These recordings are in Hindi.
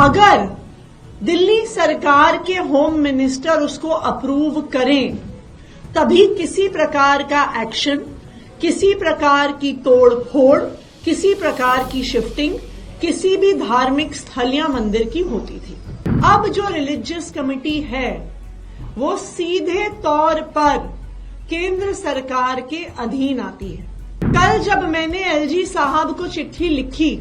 अगर दिल्ली सरकार के होम मिनिस्टर उसको अप्रूव करें तभी किसी प्रकार का एक्शन, किसी प्रकार की तोड़-फोड़, किसी प्रकार की शिफ्टिंग किसी भी धार्मिक स्थल या मंदिर की होती थी। अब जो रिलीजियस कमेटी है वो सीधे तौर पर केंद्र सरकार के अधीन आती है। कल जब मैंने एलजी साहब को चिट्ठी लिखी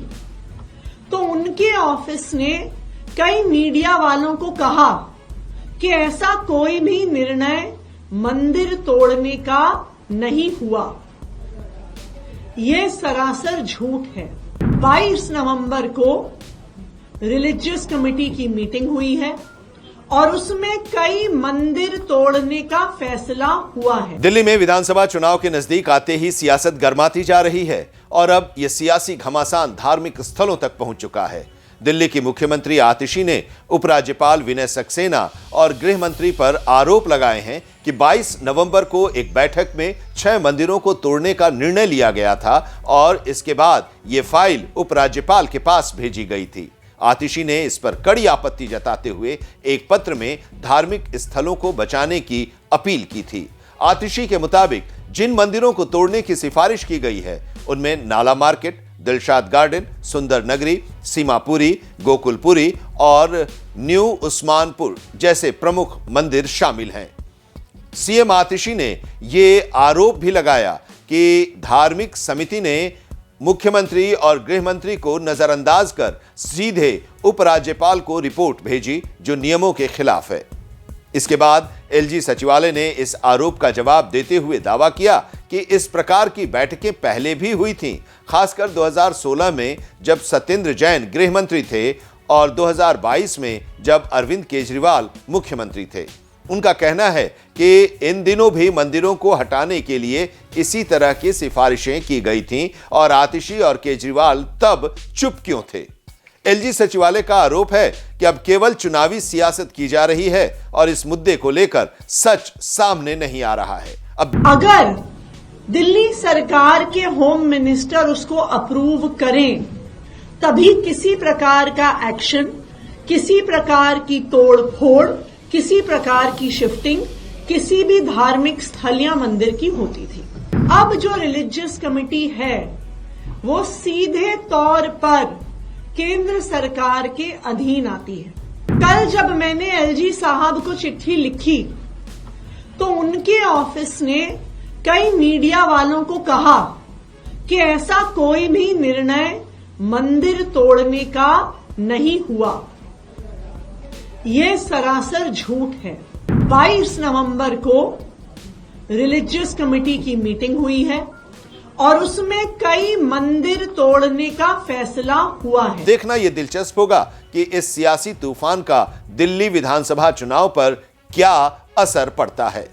तो उनके ऑफिस ने कई मीडिया वालों को कहा कि ऐसा कोई भी निर्णय मंदिर तोड़ने का नहीं हुआ। ये सरासर झूठ है। 22 नवंबर को रिलीजियस कमेटी की मीटिंग हुई है और उसमें कई मंदिर तोड़ने का फैसला हुआ है। दिल्ली में विधानसभा चुनाव के नजदीक आते ही सियासत गर्माती जा रही है और अब यह सियासी घमासान धार्मिक स्थलों तक पहुंच चुका है। दिल्ली की मुख्यमंत्री आतिशी ने उपराज्यपाल विनय सक्सेना और गृह मंत्री पर आरोप लगाए हैं कि 22 नवंबर को एक बैठक में 6 मंदिरों को तोड़ने का निर्णय लिया गया था और इसके बाद यह फाइल उपराज्यपाल के पास भेजी गई थी। आतिशी ने इस पर कड़ी आपत्ति जताते हुए एक पत्र में धार्मिक स्थलों को बचाने की अपील की थी। आतिशी के मुताबिक जिन मंदिरों को तोड़ने की सिफारिश की गई है उनमें नाला मार्केट, दिलशाद गार्डन, सुंदर नगरी, सीमापुरी, गोकुलपुरी और न्यू उस्मानपुर जैसे प्रमुख मंदिर शामिल हैं। सीएम आतिशी ने ये आरोप भी लगाया कि धार्मिक समिति ने मुख्यमंत्री और गृह मंत्री को नजरअंदाज कर सीधे उपराज्यपाल को रिपोर्ट भेजी जो नियमों के खिलाफ है। इसके बाद एलजी सचिवालय ने इस आरोप का जवाब देते हुए दावा किया कि इस प्रकार की बैठकें पहले भी हुई थीं, खासकर 2016 में जब सत्येंद्र जैन गृह मंत्री थे और 2022 में जब अरविंद केजरीवाल मुख्यमंत्री थे। उनका कहना है कि इन दिनों भी मंदिरों को हटाने के लिए इसी तरह की सिफारिशें की गई थीं और आतिशी और केजरीवाल तब चुप क्यों थे। एलजी सचिवालय का आरोप है कि अब केवल चुनावी सियासत की जा रही है और इस मुद्दे को लेकर सच सामने नहीं आ रहा है। अब अगर दिल्ली सरकार के होम मिनिस्टर उसको अप्रूव करें तभी किसी प्रकार का एक्शन, किसी प्रकार की तोड़-फोड़, किसी प्रकार की शिफ्टिंग किसी भी धार्मिक स्थल या मंदिर की होती थी। अब जो रिलीजियस कमेटी है वो सीधे तौर पर केंद्र सरकार के अधीन आती है। कल जब मैंने एलजी साहब को चिट्ठी लिखी तो उनके ऑफिस ने कई मीडिया वालों को कहा कि ऐसा कोई भी निर्णय मंदिर तोड़ने का नहीं हुआ। ये सरासर झूठ है। 22 नवंबर को रिलीजियस कमेटी की मीटिंग हुई है और उसमें कई मंदिर तोड़ने का फैसला हुआ है। देखना यह दिलचस्प होगा कि इस सियासी तूफान का दिल्ली विधानसभा चुनाव पर क्या असर पड़ता है।